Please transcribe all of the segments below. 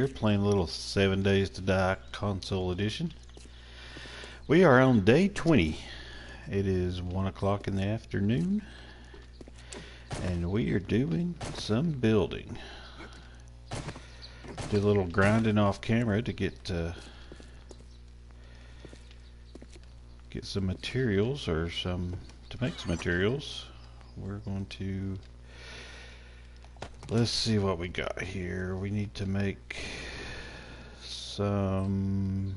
here playing a little 7 Days to Die console edition. We are on day 20. It is 1 o'clock in the afternoon and we are doing some building. Did a little grinding off camera to get some materials to make some materials. We're going to, let's see what we got here. We need to make some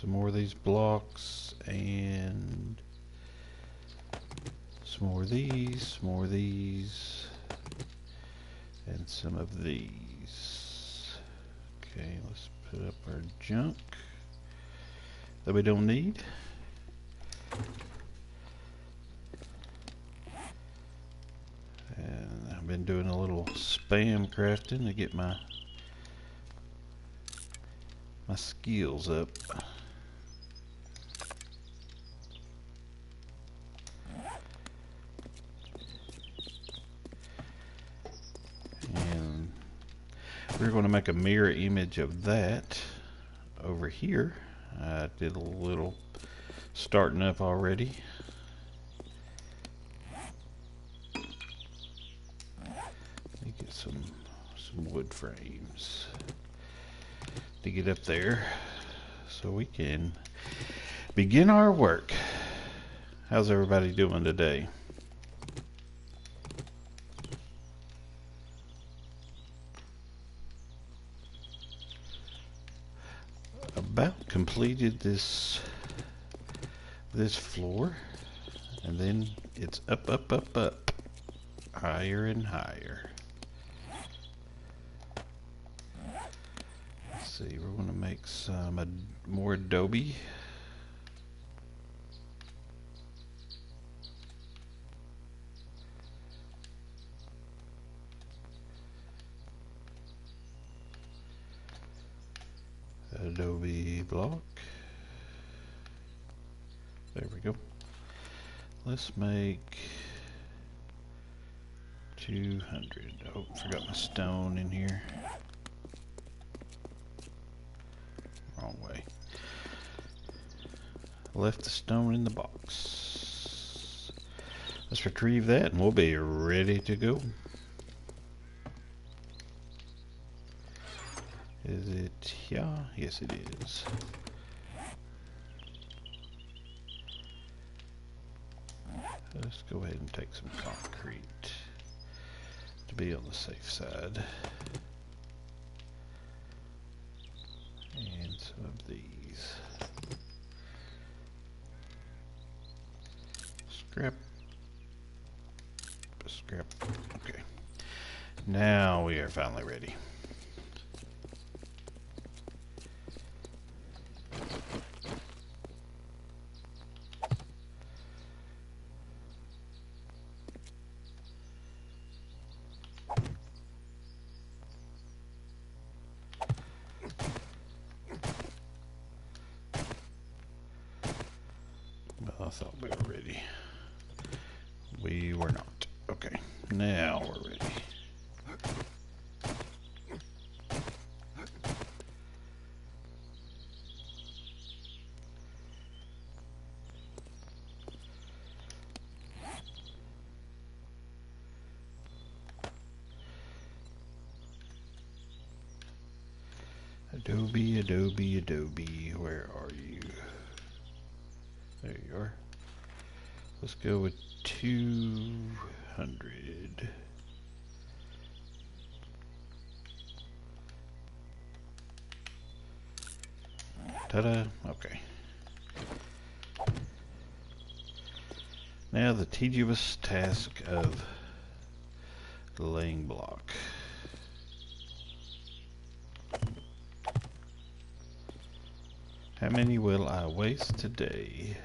more of these blocks and some more of these, and some of these. Okay, let's put up our junk that we don't need. And I've been doing a little spam crafting to get my skills up. And we're going to make a mirror image of that over here. I did a little starting up already. Let me get some wood frames to get up there so we can begin our work. How's everybody doing today? About completed this floor, and then it's up, higher and higher. Let's see, we're going to make some more adobe. Adobe block. There we go. Let's make 200. Oh, forgot my stone in here. Wrong way. Left the stone in the box. Let's retrieve that and we'll be ready to go. Is it here? Yes, it is. Let's go ahead and take some concrete to be on the safe side. And some of these. Scrap. Okay. Now we are finally ready. I thought we were ready. We were not. Okay, now we're ready. Adobe, where are you? There you are. Let's go with 200. Ta-da! Okay. Now the tedious task of laying block. How many will I waste today?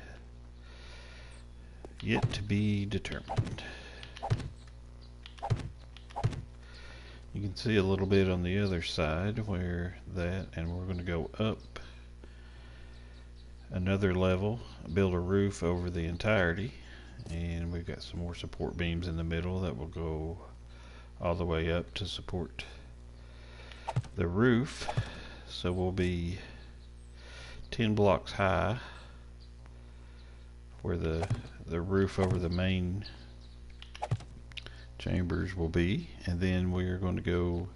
Yet to be determined. You can see a little bit on the other side where and we're going to go up another level, build a roof over the entirety, and we've got some more support beams in the middle that will go all the way up to support the roof, so we'll be 10 blocks high where the roof over the main chambers will be, and then we are going to go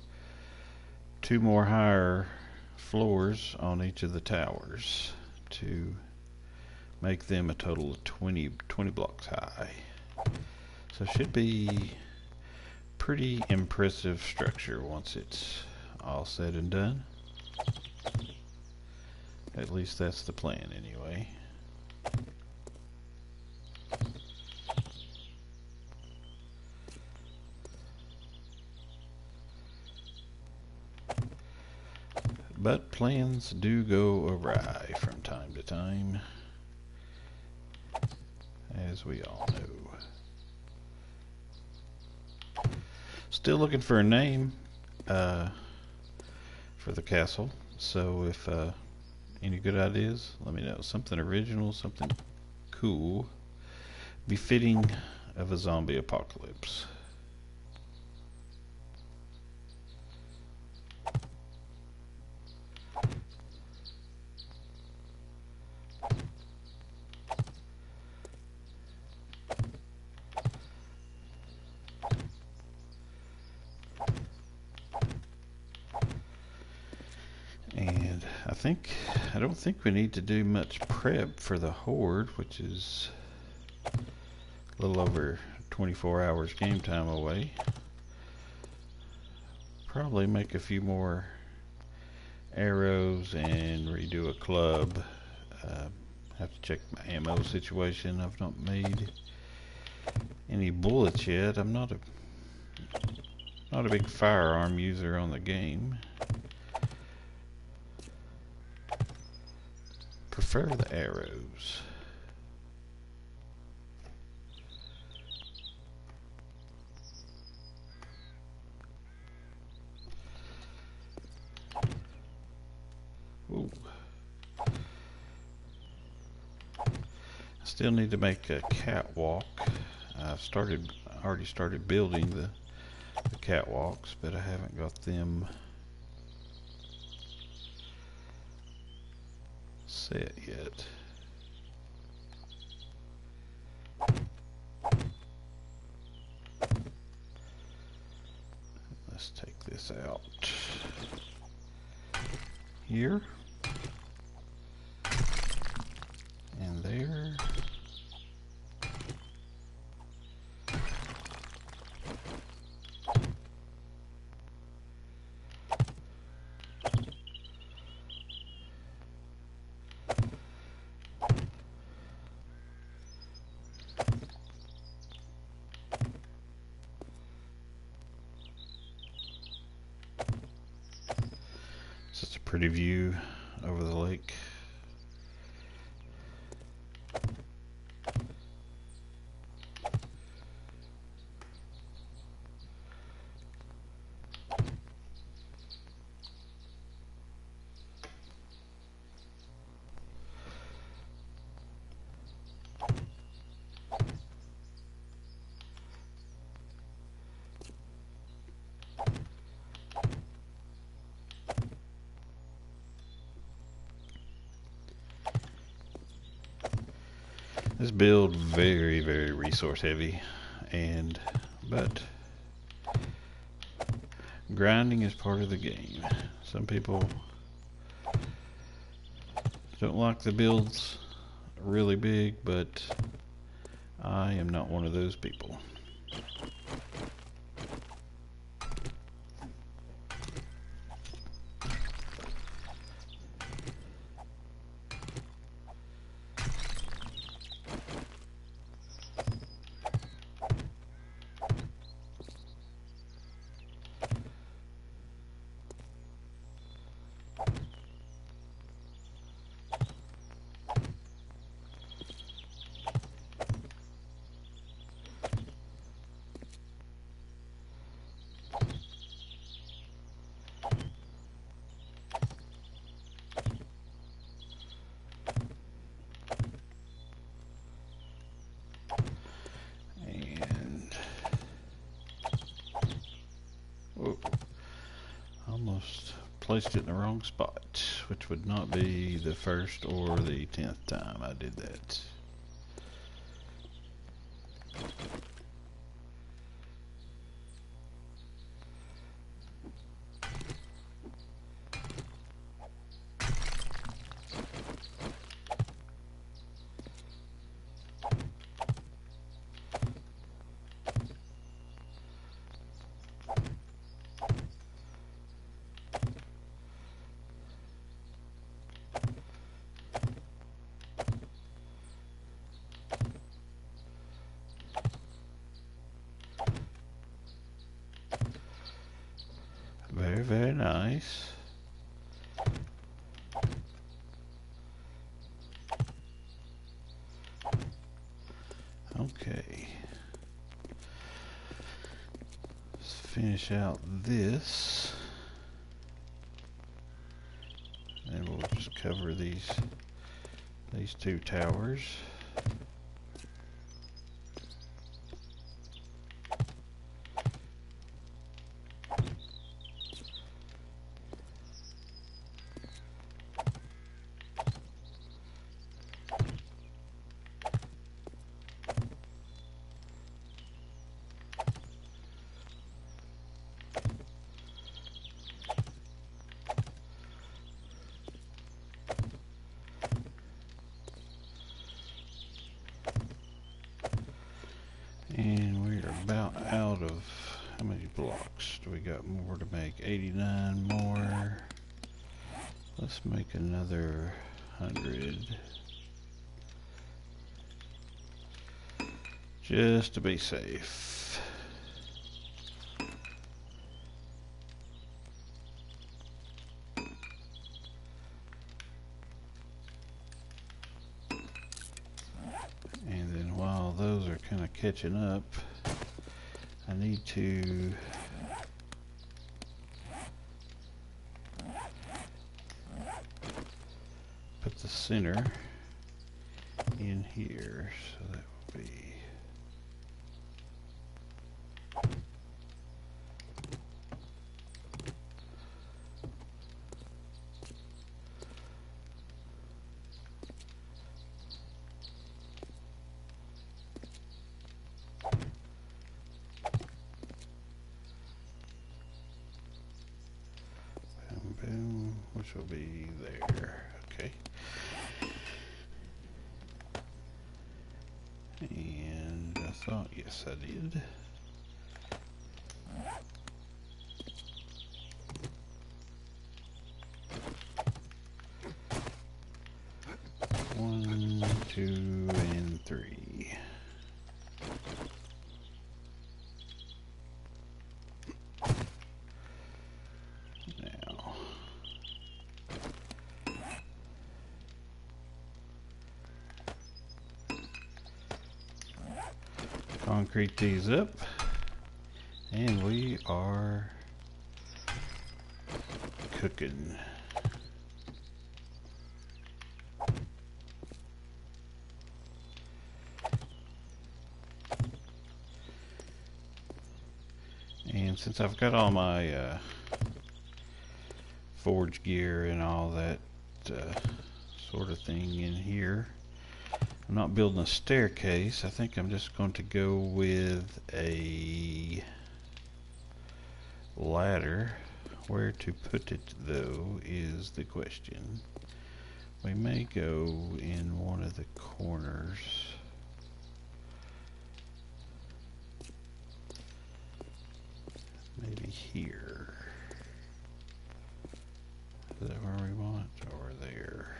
2 more higher floors on each of the towers to make them a total of 20 blocks high. So it should be pretty impressive structure once it's all said and done. At least that's the plan anyway. But plans do go awry from time to time, as we all know. Still looking for a name for the castle, so if any good ideas, let me know. Something original, something cool, befitting of a zombie apocalypse. And I don't think we need to do much prep for the horde, which is a little over 24 hours game time away. Probably make a few more arrows and redo a club. Have to check my ammo situation. I've not made any bullets yet. I'm not a big firearm user on the game. Prefer the arrows. Ooh. I still need to make a catwalk. I already started building the catwalks, but I haven't got them set yet. Let's take this out here and there. Such a pretty view over the lake. This build very, very resource heavy, but grinding is part of the game. Some people don't like the builds really big, but I am not one of those people. placed it in the wrong spot, which would not be the first or the 10th time I did that. Very, very nice. Okay. Let's finish out this. And we'll just cover these two towers. And we're about out of, how many blocks do we got more to make? 89 more. Let's make another 100. Just to be safe. And then while those are kind of catching up, I need to put the center in here, so that will be boom, boom, which will be there. Okay. And I thought, yes, I did. One, two, and three. Now, concrete these up, and we are cooking. And since I've got all my forge gear and all that sort of thing in here, I'm not building a staircase. I think I'm just going to go with a ladder. Where to put it, though, is the question. We may go in one of the corners. Maybe here. Is that where we want? Or there?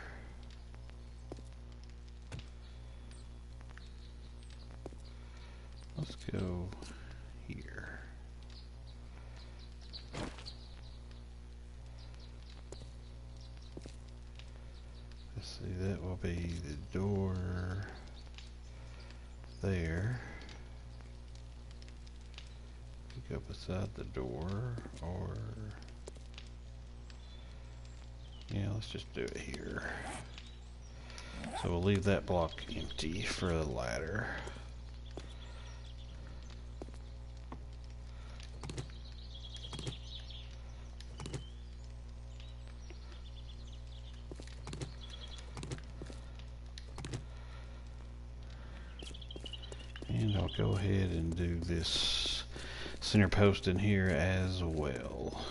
Let's go here. Let's see, that will be the door there. Go beside the door, or yeah, let's just do it here. So we'll leave that block empty for a ladder. And I'll go ahead and do this center post in here as well.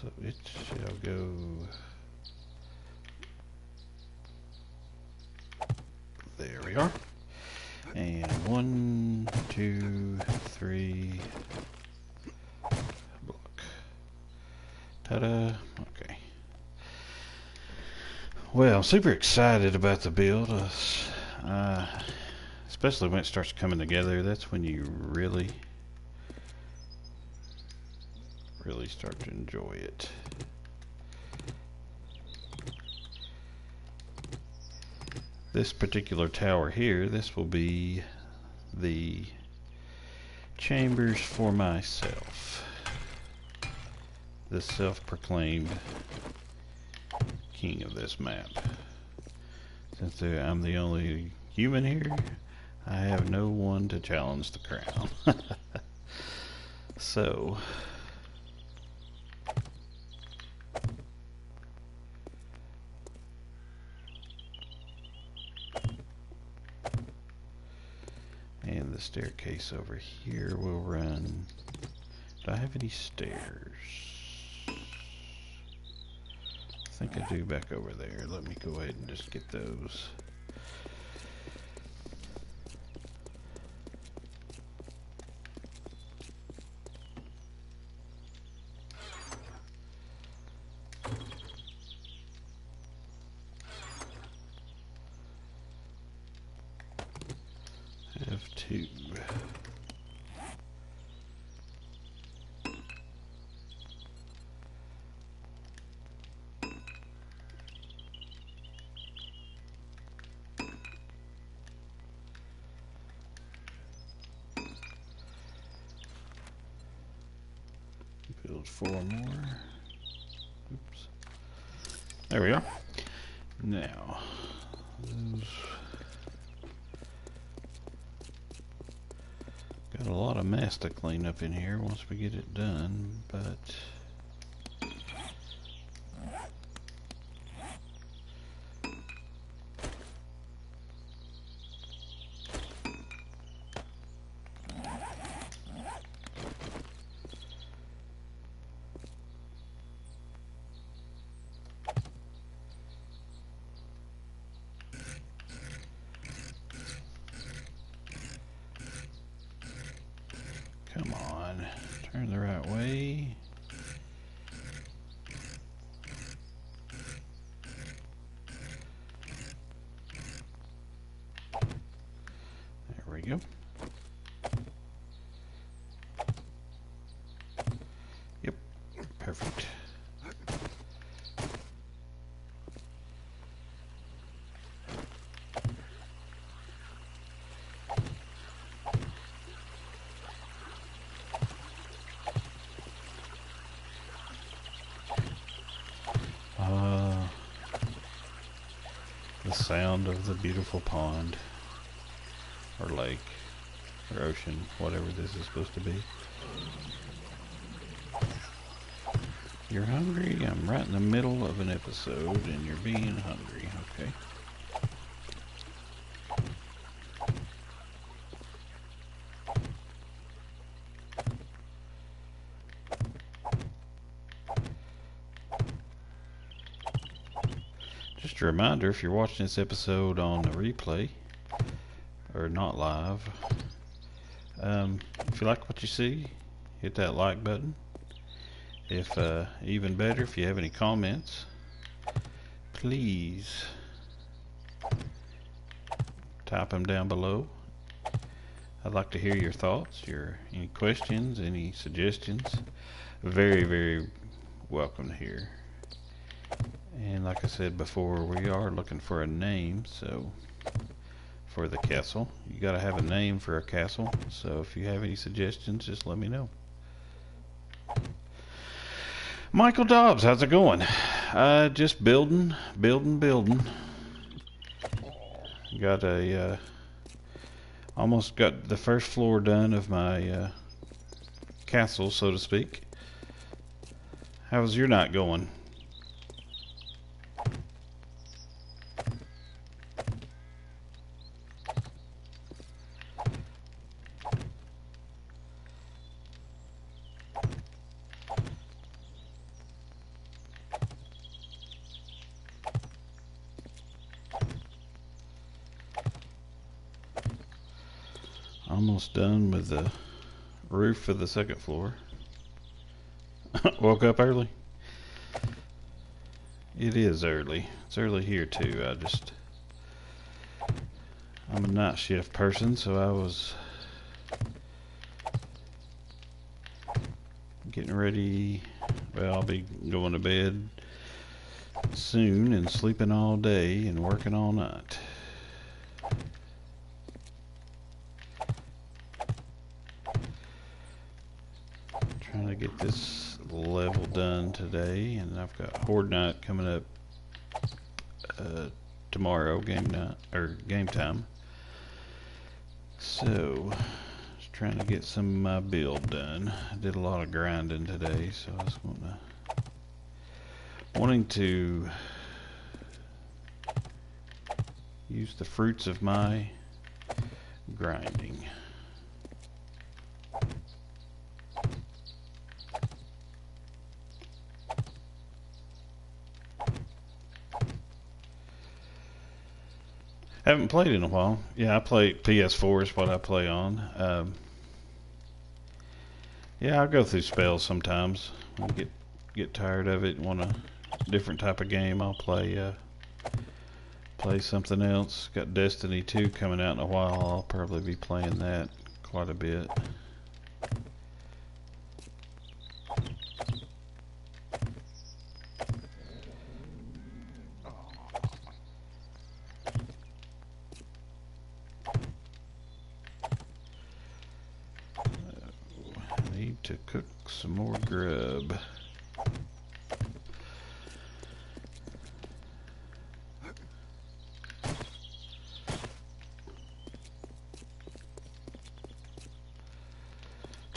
So it shall go there. We are. And 1, 2, 3 block. Ta-da. Okay. Well, I'm super excited about the build. Especially when it starts coming together. That's when you really start to enjoy it. This particular tower here, this will be the chambers for myself. The self-proclaimed king of this map. Since I'm the only human here, I have no one to challenge the crown. So and the staircase over here will run. Do I have any stairs? I think I do back over there. Let me go ahead and just get those. Have 2. Build 4 more. Oops. There we are. Now, those. Got a lot of mess to clean up in here once we get it done, but come on, turn the right way. There we go. Yep, perfect. The sound of the beautiful pond, or lake, or ocean, whatever this is supposed to be. You're hungry? I'm right in the middle of an episode and you're being hungry, okay? Just a reminder, if you're watching this episode on the replay, or not live, if you like what you see, hit that like button. If even better, if you have any comments, please type them down below. I'd like to hear your thoughts, any questions, any suggestions. Very, very welcome here. And like I said before, we are looking for a name, so for the castle. You gotta have a name for a castle, so if you have any suggestions, just let me know. Michael Dobbs, how's it going? Just building. Got a almost got the first floor done of my castle, so to speak. How's your night going? Almost done with the roof for the second floor. Woke up early? It is early. It's early here too. I'm a night shift person, so I was getting ready. Well, I'll be going to bed soon and sleeping all day and working all night. Trying to get this level done today, and I've got Horde Night coming up tomorrow, game night or game time. So, just trying to get some of my build done. I did a lot of grinding today, so I was wanting to use the fruits of my grinding. Haven't played in a while. Yeah, I play ps4 is what I play on. Yeah, I'll go through spells sometimes. I get tired of it and want a different type of game. I'll play something else. Got Destiny 2 coming out in a while. I'll probably be playing that quite a bit. To cook some more grub.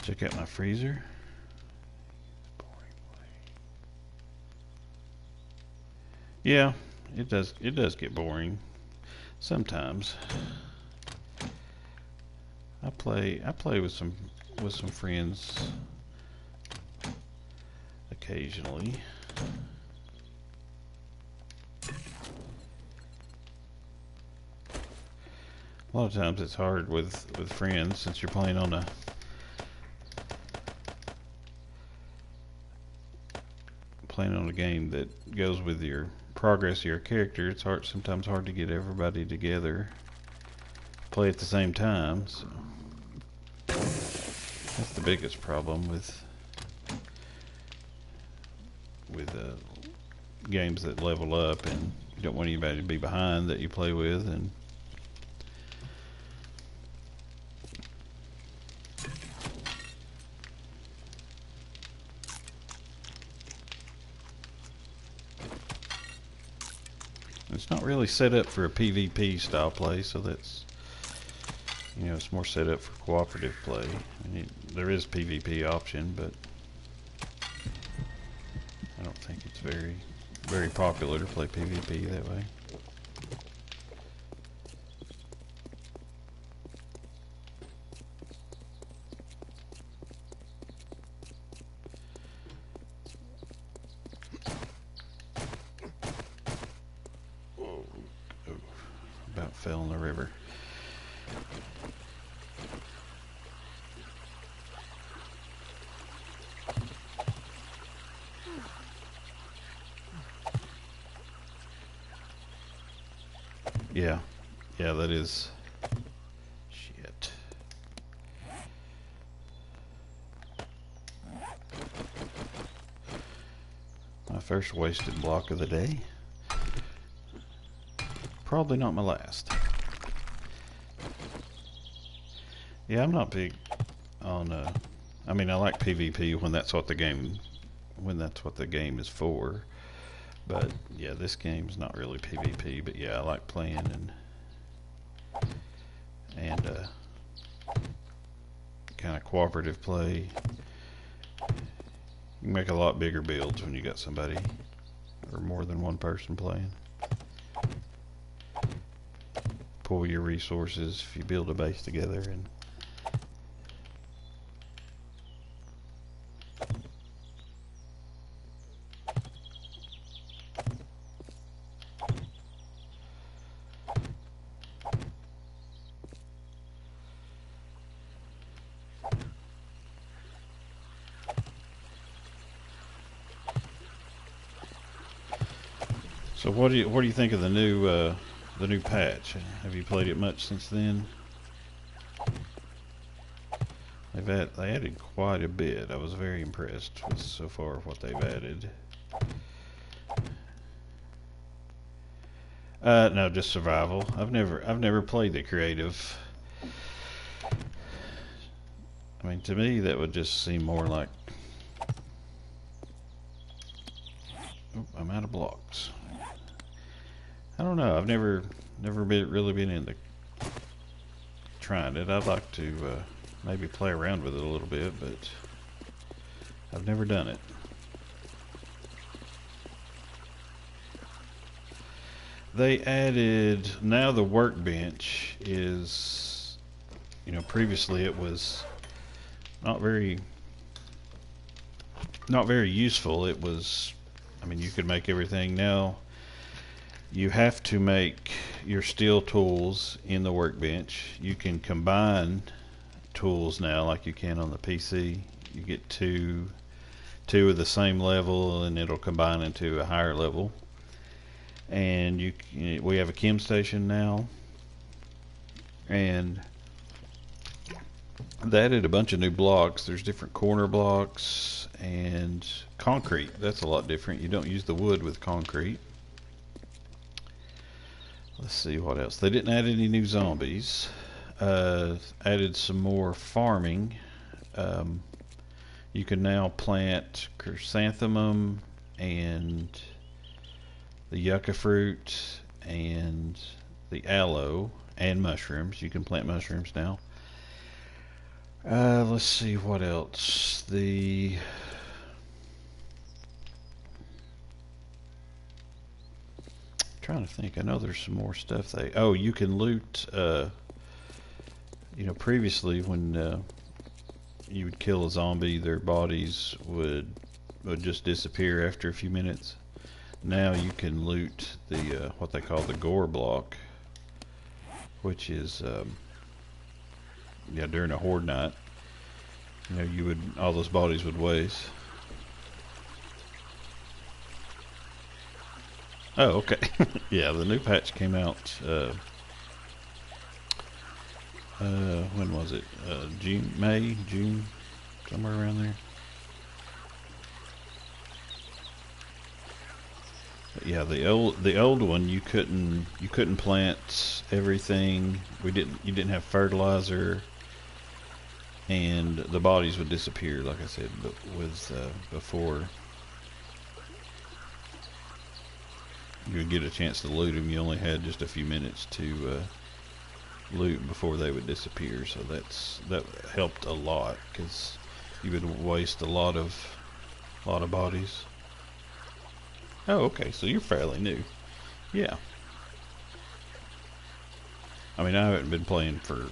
Check out my freezer. Yeah, it does get boring sometimes. I play with some friends occasionally. A lot of times it's hard with friends since you're playing on a game that goes with your progress of your character. It's sometimes hard to get everybody together play at the same time. So that's the biggest problem with games that level up, and you don't want anybody to be behind that you play with. And it's not really set up for a PvP style play, so that's, you know, it's more set up for cooperative play. I mean, there is PvP option, but I don't think it's very popular to play PvP that way. Whoa. Oh, about fell in the river. Yeah, that is shit. My first wasted block of the day. Probably not my last. Yeah, I'm not big on I mean, I like PvP when that's what the game is for. But yeah, this game's not really PvP, but yeah, I like playing and and kind of cooperative play. You can make a lot bigger builds when you got somebody or more than one person playing. Pull your resources if you build a base together. And so what do you think of the new patch? Have you played it much since then? They added quite a bit. I was very impressed with so far what they've added. No, just survival. I've never played the creative. I mean, to me that would just seem more like, oh, I'm out of blocks. I don't know. I've never really been into trying it. I'd like to maybe play around with it a little bit, but I've never done it. They added, now the workbench is, you know, previously it was not very useful. It was, I mean, you could make everything. Now you have to make your steel tools in the workbench. You can combine tools now like you can on the PC. You get two of the same level and it'll combine into a higher level. And we have a chem station now, and they added a bunch of new blocks. There's different corner blocks and concrete. That's a lot different. You don't use the wood with concrete. Let's see what else. They didn't add any new zombies. Added some more farming. You can now plant chrysanthemum and the yucca fruit and the aloe and mushrooms. You can plant mushrooms now. Let's see what else. Trying to think. I know there's some more stuff. You can loot. You know, previously when you would kill a zombie, their bodies would just disappear after a few minutes. Now you can loot the what they call the gore block, which is during a horde night, you know, all those bodies would waste. Oh, okay. Yeah, the new patch came out when was it? June, somewhere around there. Yeah, the old one you couldn't plant everything. You didn't have fertilizer, and the bodies would disappear, like I said. But with before you would get a chance to loot them, you only had just a few minutes to loot before they would disappear. So that helped a lot, because you would waste a lot of bodies. Oh, okay, so you're fairly new. Yeah. I mean, I haven't been playing for a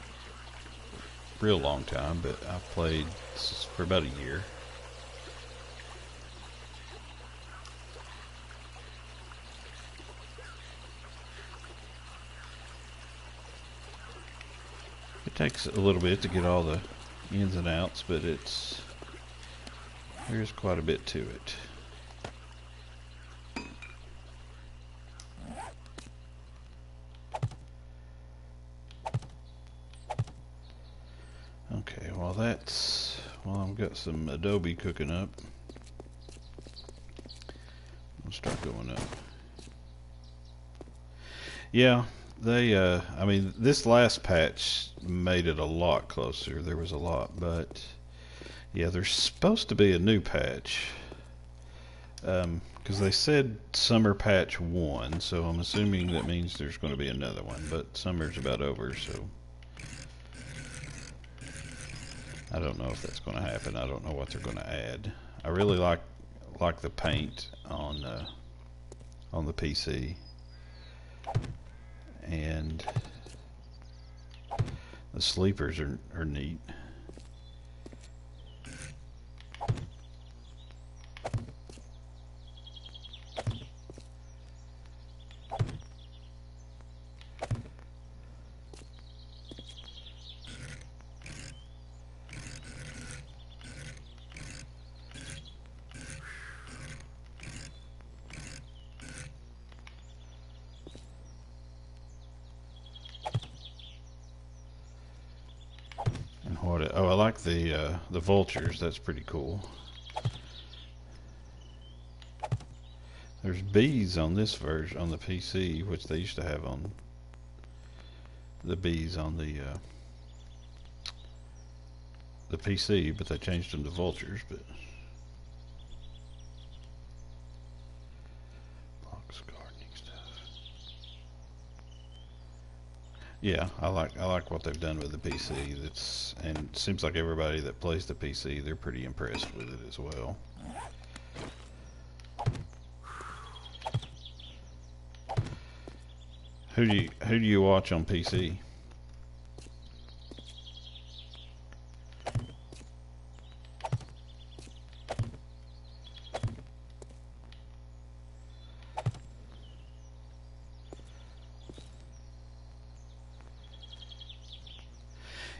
real long time, but I've played for about a year. It takes a little bit to get all the ins and outs, but there's quite a bit to it. Okay, I've got some adobe cooking up. I'll start going up. Yeah, I mean, this last patch made it a lot closer. There was a lot, but yeah, there's supposed to be a new patch. Because they said summer patch 1, so I'm assuming that means there's going to be another one, but summer's about over, so I don't know if that's going to happen. I don't know what they're going to add. I really like the paint on the PC, and the sleepers are neat. Oh, I like the vultures. That's pretty cool. There's bees on this version on the PC, which they used to have on the bees on the PC, but they changed them to vultures. But box gardening stuff. Yeah, I like what they've done with the PC. And it seems like everybody that plays the PC, they're pretty impressed with it as well. Who do you watch on PC?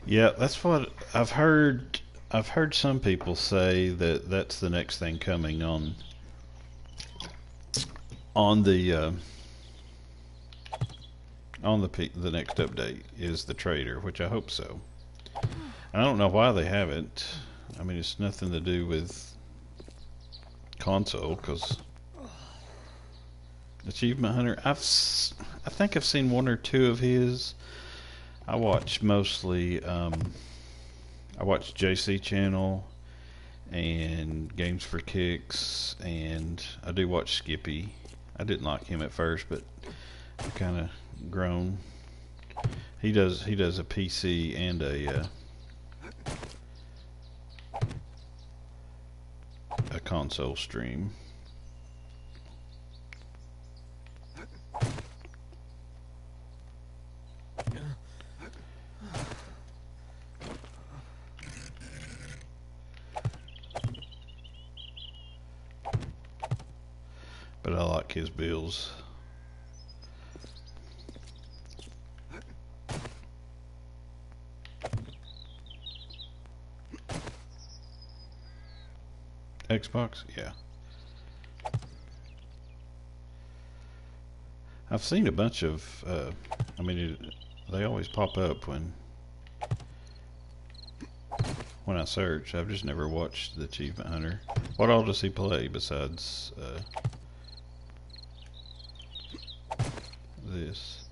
Yeah, that's what I've heard. I've heard some people say that that's the next thing coming on the the next update is the trader, which I hope so. I don't know why they haven't. I mean, it's nothing to do with console, because Achievement Hunter, I think I've seen one or two of his. I watch mostly I watch JC Channel and Games for Kicks, and I do watch Skippy. I didn't like him at first, but I've kind of grown. He does a PC and a console stream. But I like his builds. Xbox? Yeah. I've seen a bunch of, I mean, they always pop up when I search. I've just never watched the Achievement Hunter. What all does he play besides this?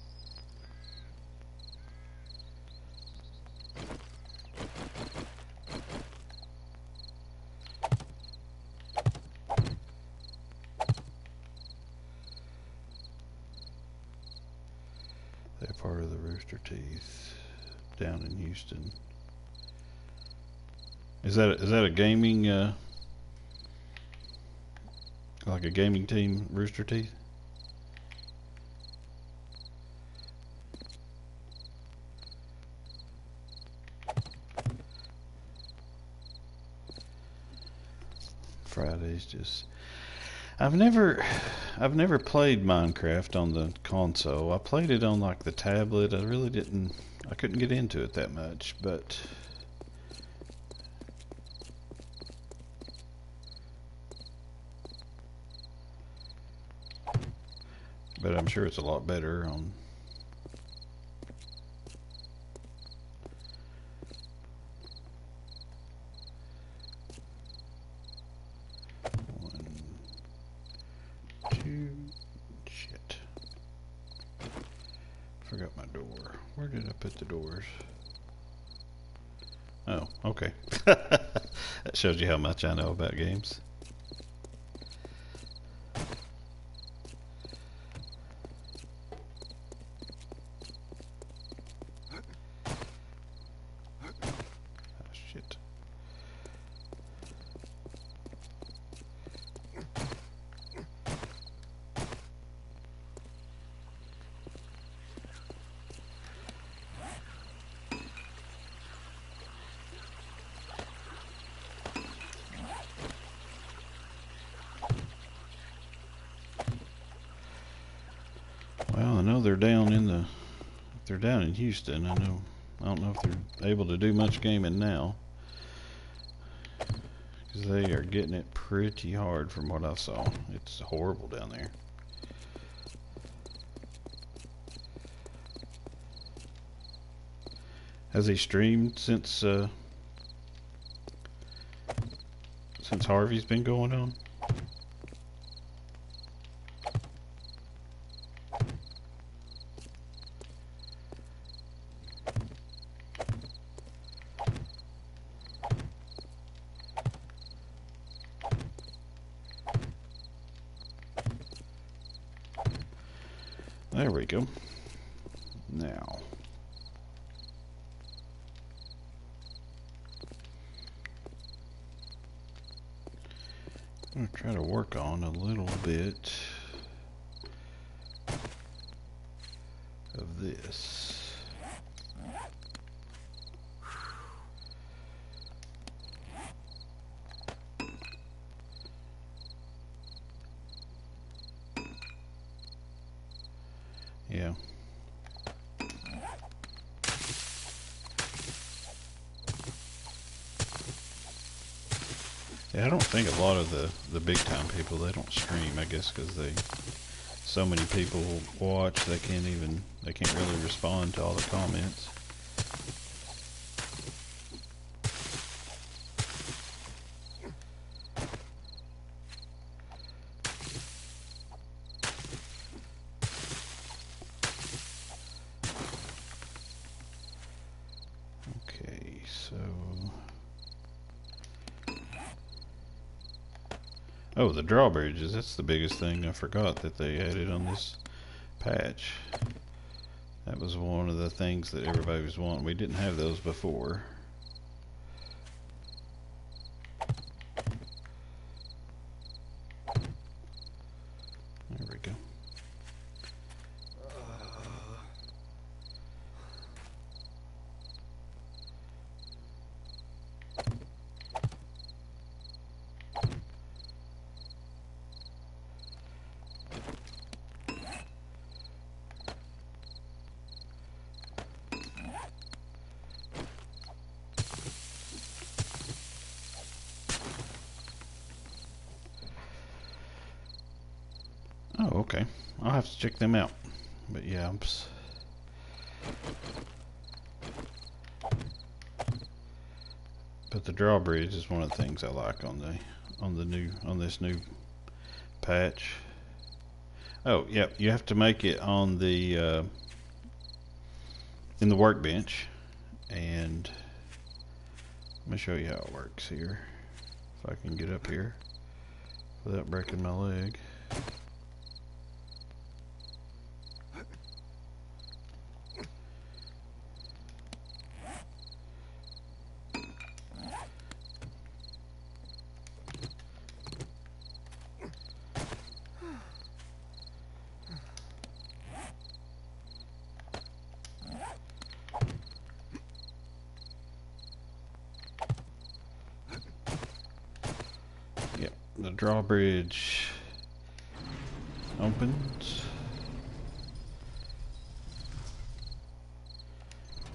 They're part of the Rooster Teeth down in Houston. Is that a gaming like a gaming team, Rooster Teeth? Fridays just I've never played Minecraft on the console. I played it on like the tablet. I couldn't get into it that much, but I'm sure it's a lot better on shit. Forgot my door. Where did I put the doors? Oh, okay. That shows you how much I know about games. Oh, shit. they're down in the, if they're down in Houston. I don't know if they're able to do much gaming now, because they are getting it pretty hard from what I saw. It's horrible down there. Has he streamed since Harvey's been going on? There we go. Now, I'm going to try to work on a little bit of this. Yeah. Yeah, I don't think a lot of the big time people, they don't stream, I guess, because so many people watch, they can't really respond to all the comments. Okay, so oh, the drawbridges, that's the biggest thing I forgot that they added on this patch. That was one of the things that everybody was wanting. We didn't have those before. There we go. Oh, okay. I'll have to check them out. But yeah, but the drawbridge is one of the things I like on this new patch. Oh, yep, you have to make it on the in the workbench, and let me show you how it works here. If I can get up here without breaking my leg. Yep, the drawbridge opens,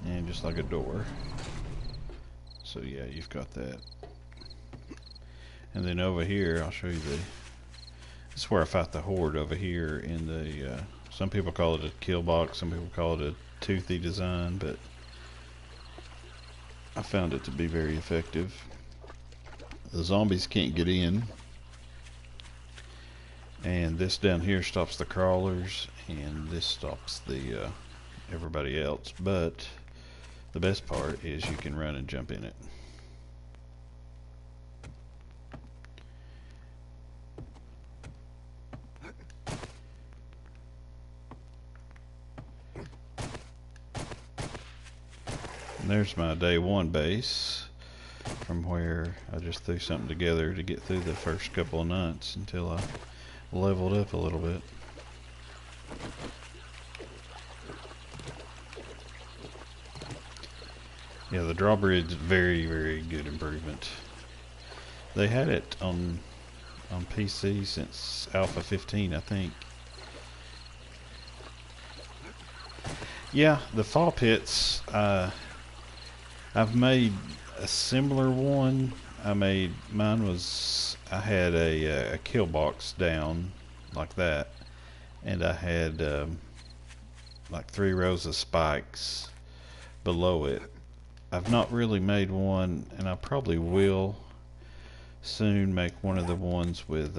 and just like a door. So yeah, you've got that. And then over here, I'll show you this is where I fought the horde over here in the, some people call it a kill box, some people call it a toothy design, but I found it to be very effective. The zombies can't get in, and this down here stops the crawlers, and this stops the everybody else. But the best part is you can run and jump in it. And there's my day one base, from where I just threw something together to get through the first couple of nights until I leveled up a little bit. Yeah, the drawbridge is very, very good improvement. They had it on PC since Alpha 15, I think. Yeah, the fall pits. I've made a similar one. I had a kill box down like that, and I had like 3 rows of spikes below it. I've not really made one, and I probably will soon make one of the ones with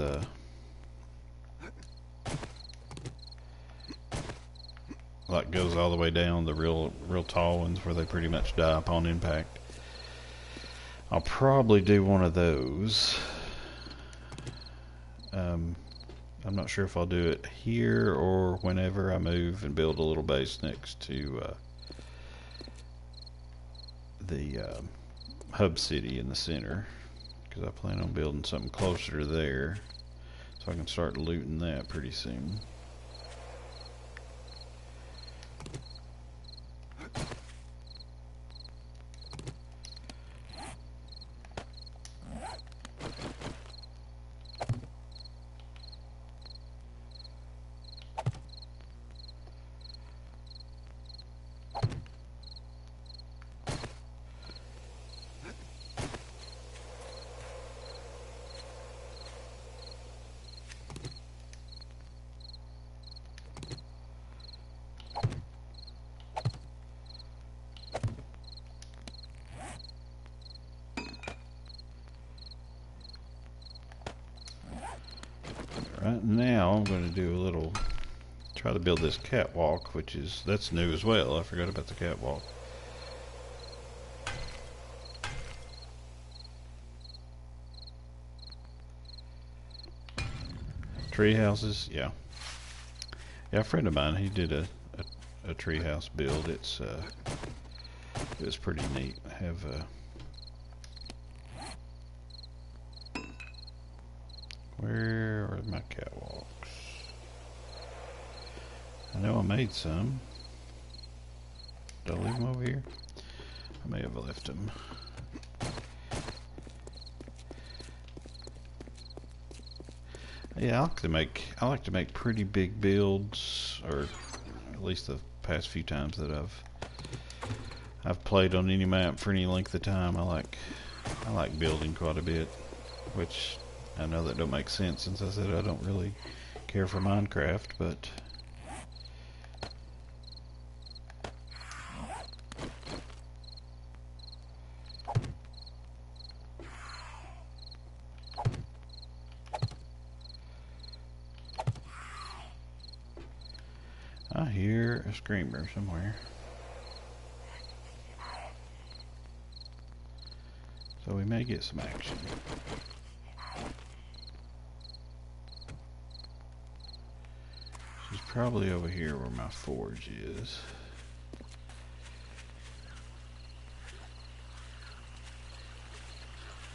like goes all the way down, the real tall ones where they pretty much die upon impact. I'll probably do one of those. I'm not sure if I'll do it here or whenever I move and build a little base next to the hub city in the center, because I plan on building something closer to there so I can start looting that pretty soon. Right now I'm going to do a little, try to build this catwalk, that's new as well. I forgot about the catwalk. Tree houses, yeah. Yeah, a friend of mine, he did a tree house build. It was pretty neat. I have where are my catwalks? I know I made some. Did I leave them over here? I may have left them. Yeah, I like to make pretty big builds, or at least the past few times that I've played on any map for any length of time. I like building quite a bit, which I know that don't make sense since I said I don't really care for Minecraft, but I hear a screamer somewhere. So we may get some action. She's probably over here where my forge is.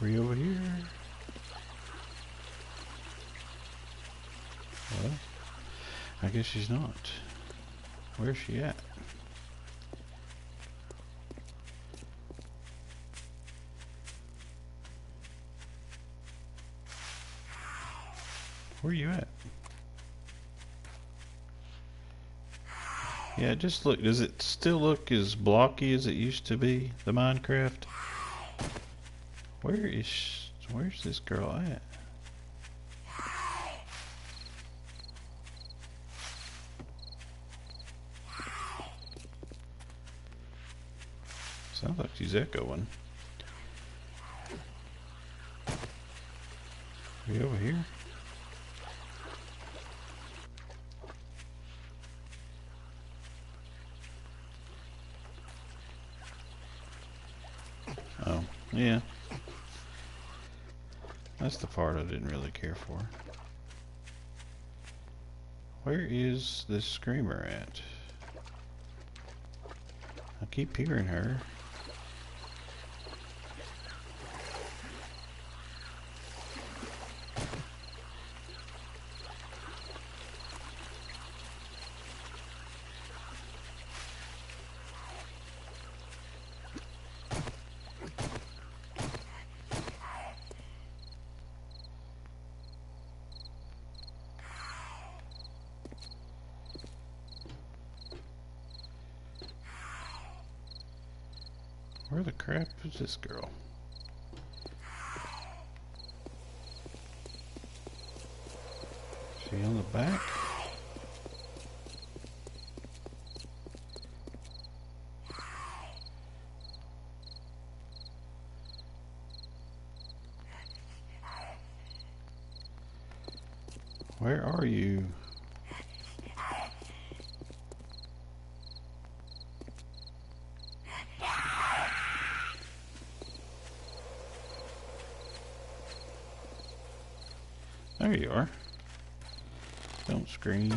Are you over here? Well, I guess she's not. Where's she at? Where are you at? Yeah, just look. Does it still look as blocky as it used to be, the Minecraft? Where's this girl at? Sounds like she's echoing. Are you over here? Oh, yeah. That's the part I didn't really care for. Where is this screamer at? I keep hearing her. Where the crap is this girl? Is she on the back? Where are you? There you are. Don't scream.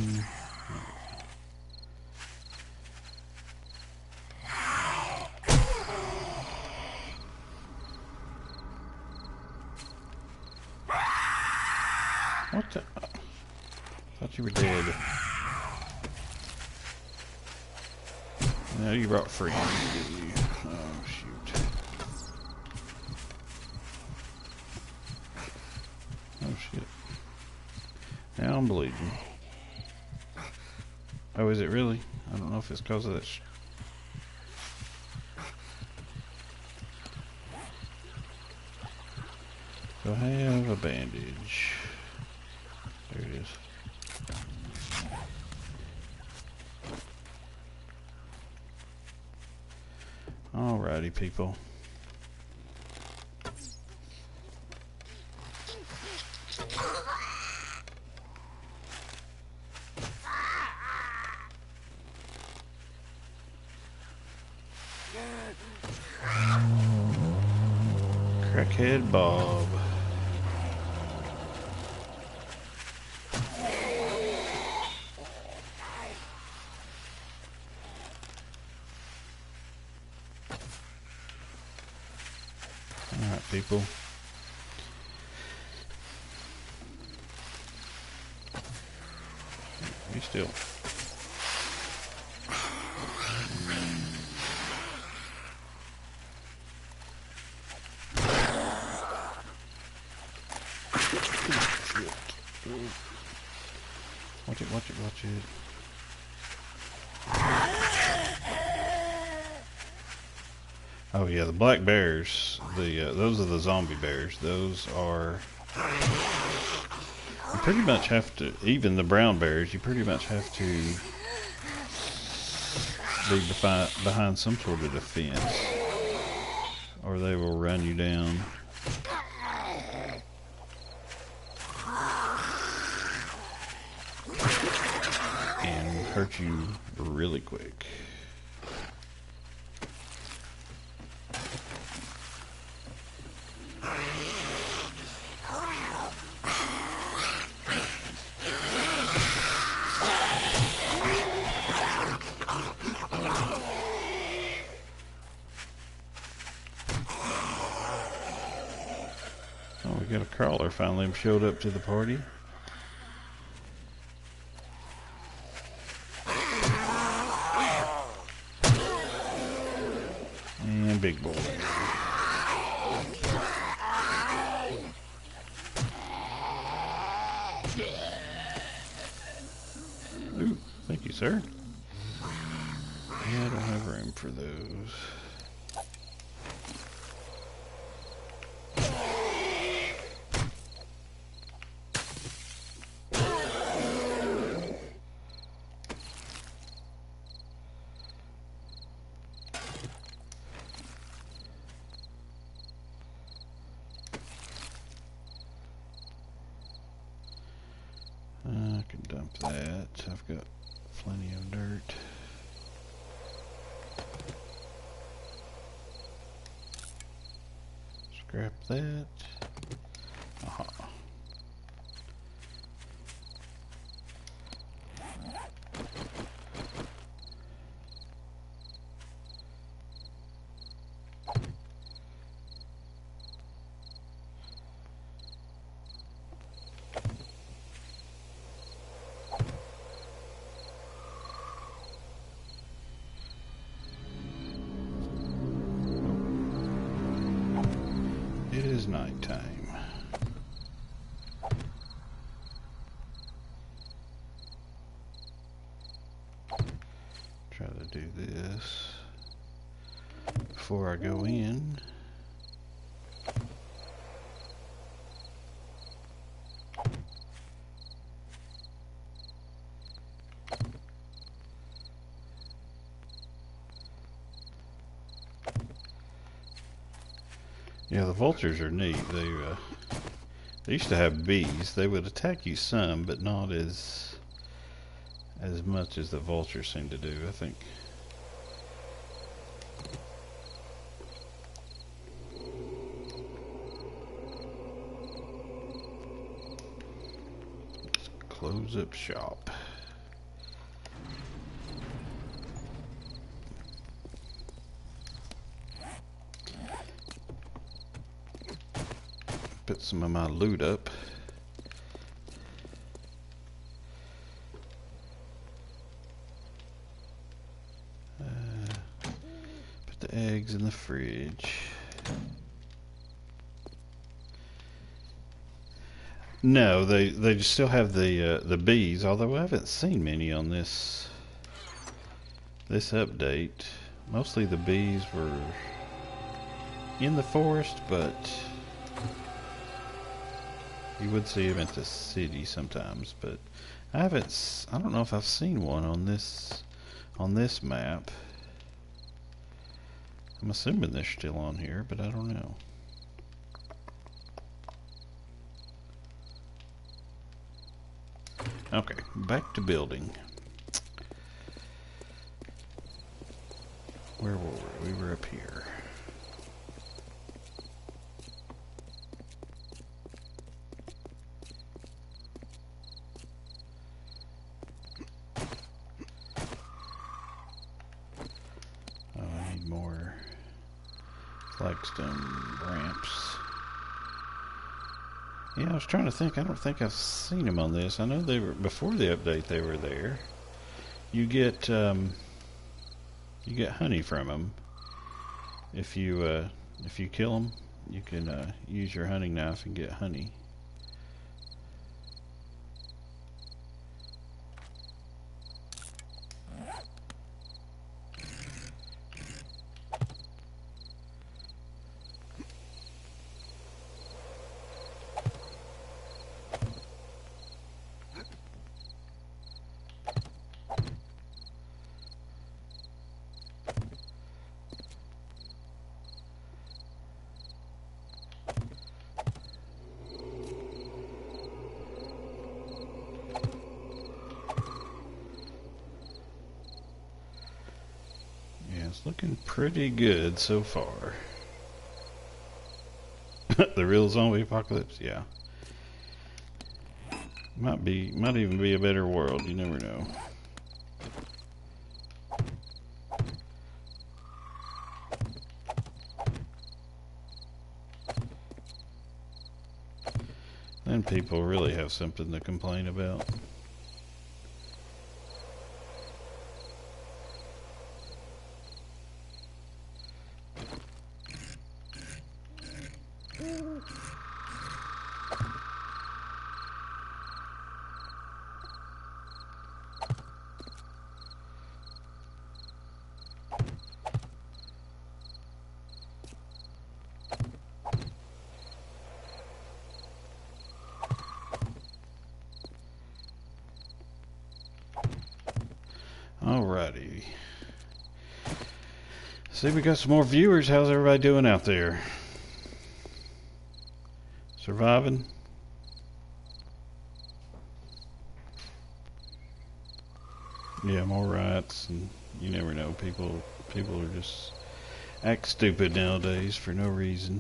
What the? Thought you were dead. No, you brought freeze, did you? Oh, shoot. Oh, shit. Now I'm bleeding. Oh, is it really? I don't know if it's because of that. So I have a bandage. There it is. Alrighty, people. Crackhead Bob. Alright, people. Be still. Watch it, watch it, watch it. Oh yeah, the black bears, those are the zombie bears. Those are, you pretty much have to, even the brown bears, you pretty much have to be behind some sort of defense, or they will run you down. And hurt you really quick. Oh, we got a crawler finally showed up to the party. And big boy. Ooh, thank you, sir. Yeah, I don't have room for those. I can dump that. I've got plenty of dirt. Scrap that. Aha. It is nighttime. Try to do this before I go in. Yeah, the vultures are neat. They used to have bees. They would attack you some, but not as much as the vultures seem to do, I think. Let's close up shop. Put some of my loot up. Put the eggs in the fridge. No, they still have the bees, although I haven't seen many on this update. Mostly the bees were in the forest, but you would see them at the city sometimes. But I don't know if I've seen one on this map. I'm assuming they're still on here, but I don't know. Okay, back to building. Where were we? We were up here. Oh, I need more flagstone ramps. Yeah, I was trying to think. I don't think I've seen them on this. I know they were before the update. They were there. You get honey from them. If you kill them, you can use your hunting knife and get honey. It's looking pretty good so far. The real zombie apocalypse, yeah. Might even be a better world, you never know. Then people really have something to complain about. Alrighty. See, we got some more viewers. How's everybody doing out there? Surviving? Yeah, more riots, and you never know. People are just act stupid nowadays for no reason.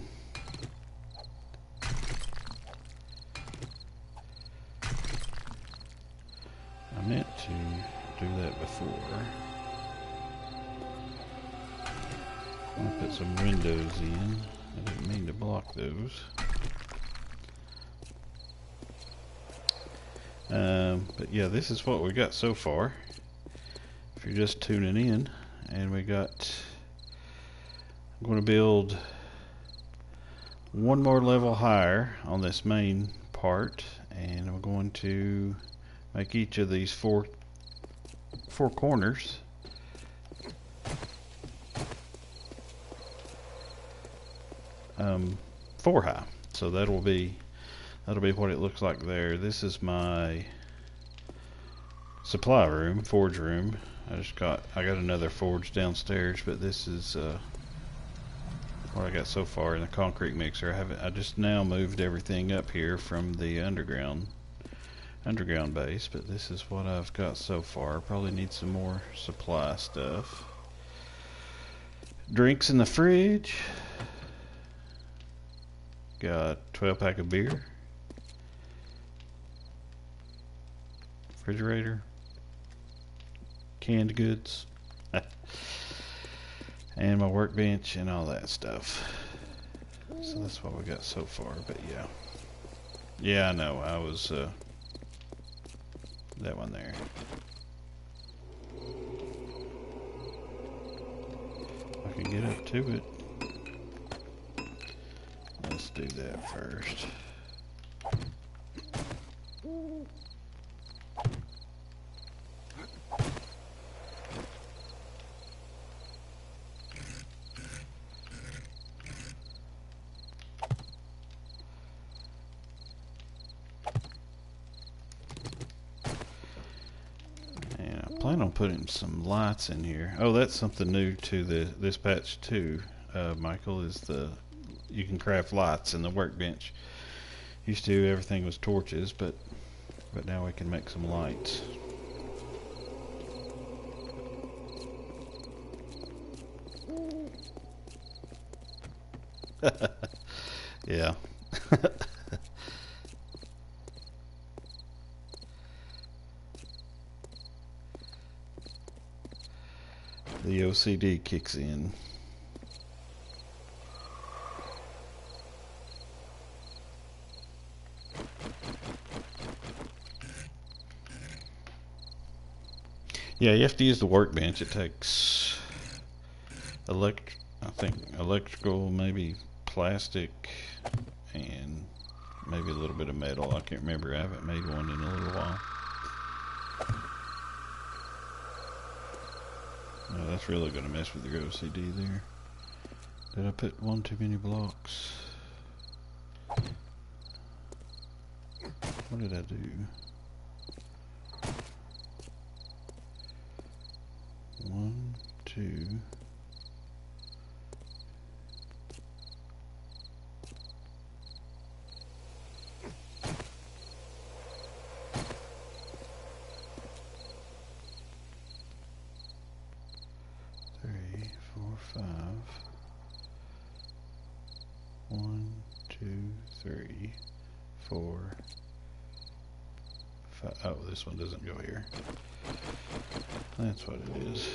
I meant to do that before. I'm gonna put some windows in. I didn't mean to block those. But yeah, this is what we got so far. If you're just tuning in, and I'm going to build one more level higher on this main part, and I'm going to make each of these four corners 4 high. So that'll be what it looks like there. This is my supply room, forge room. I got another forge downstairs, but this is what I got so far in the concrete mixer. I just now moved everything up here from the underground base, but this is what I've got so far. Probably need some more supply stuff. Drinks in the fridge. Got 12-pack of beer. Refrigerator. Canned goods. And my workbench and all that stuff. So that's what we got so far, but yeah. Yeah, I know. I was that one there. I can get up to it. Let's do that first. Plan on putting some lights in here. Oh, that's something new to this patch too, Michael, is you can craft lights in the workbench. Used to everything was torches, but now we can make some lights. Yeah. The OCD kicks in. Yeah, you have to use the workbench. It takes electrical, maybe plastic, and maybe a little bit of metal. I can't remember. I haven't made one in a little while. No, that's really going to mess with your OCD there. Did I put one too many blocks? What did I do? One, two. One, two, three, four, five. Oh, this one doesn't go here. That's what it is.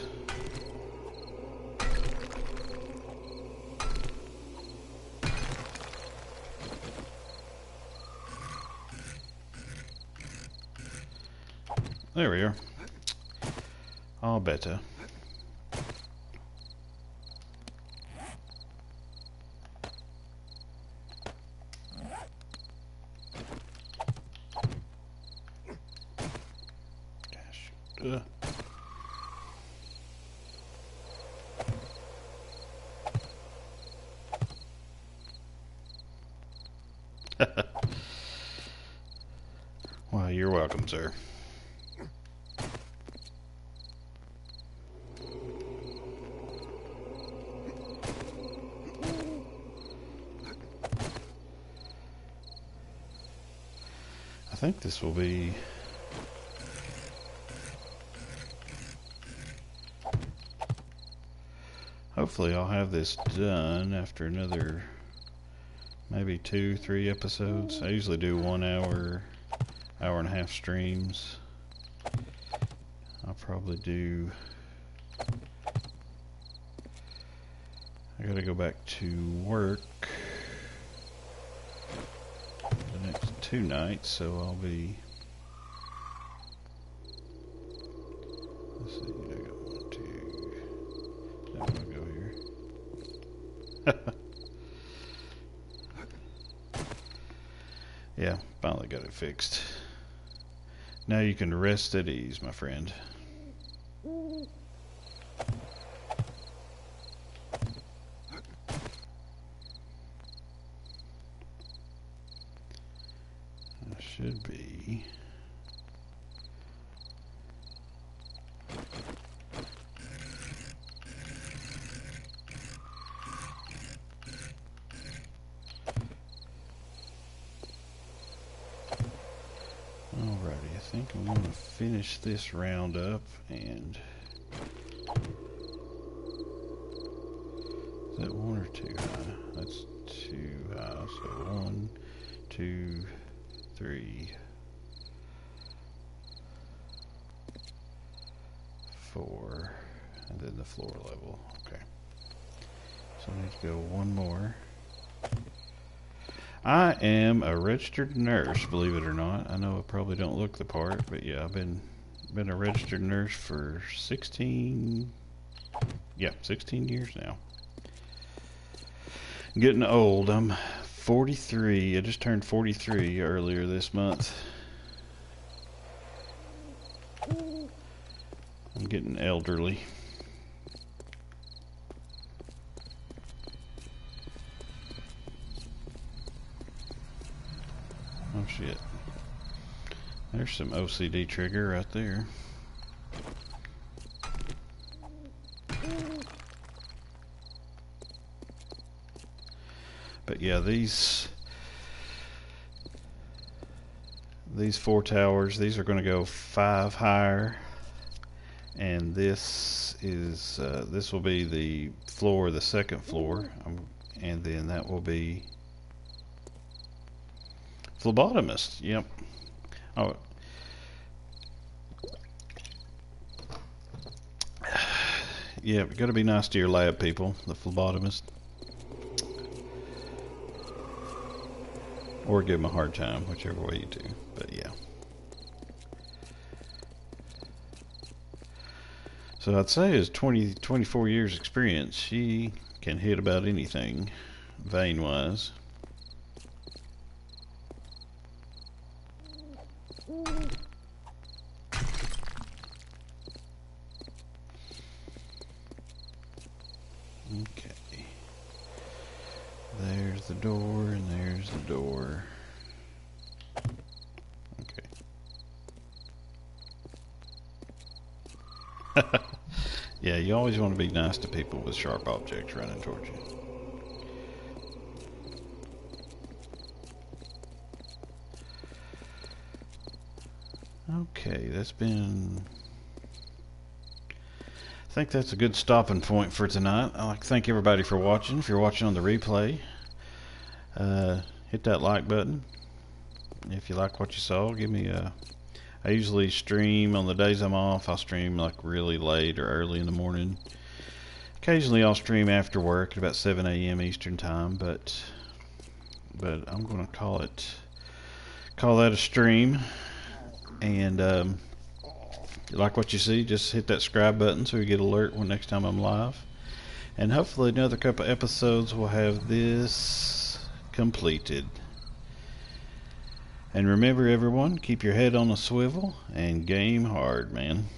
There we are. All better. Well, you're welcome, sir. I think this will be hopefully I'll have this done after another maybe 2-3 episodes. I usually do 1 hour and a half streams. I'll probably do, I gotta go back to work the next 2 nights, so I'll be, let's see, I got 1, 2, I'm gonna go here. Yeah, finally got it fixed. Now you can rest at ease, my friend. should be. Alrighty, I think I'm going to finish this round up, and is that one or two high? That's two high, so 1, 2, 3, 4, and then the floor level. Okay, so I need to go one more. I am a registered nurse, believe it or not. I know I probably don't look the part, but yeah, I've been a registered nurse for 16 years now. I'm getting old. I'm 43. I just turned 43 earlier this month. I'm getting elderly. Oh shit. There's some OCD trigger right there. But yeah, these 4 towers, these are going to go 5 higher, and this is this will be the floor, the second floor, and then that will be phlebotomist. Yep. Oh. Yeah, got to be nice to your lab people, the phlebotomist. Or give them a hard time, whichever way you do. But yeah. So I'd say his 24 years experience, she can hit about anything, vein-wise. Okay. There's the door, and there's the door. Okay. Yeah, you always want to be nice to people with sharp objects running towards you. Okay, that's been... I think that's a good stopping point for tonight. I'd like to thank everybody for watching. If you're watching on the replay, hit that like button. If you like what you saw, give me a... I usually stream on the days I'm off. I'll stream like really late or early in the morning. Occasionally I'll stream after work at about 7 a.m. Eastern time, but I'm going to call that a stream. And if you like what you see, just hit that subscribe button so you get alert when next time I'm live. And hopefully another couple episodes will have this completed. And remember everyone, keep your head on a swivel and game hard, man.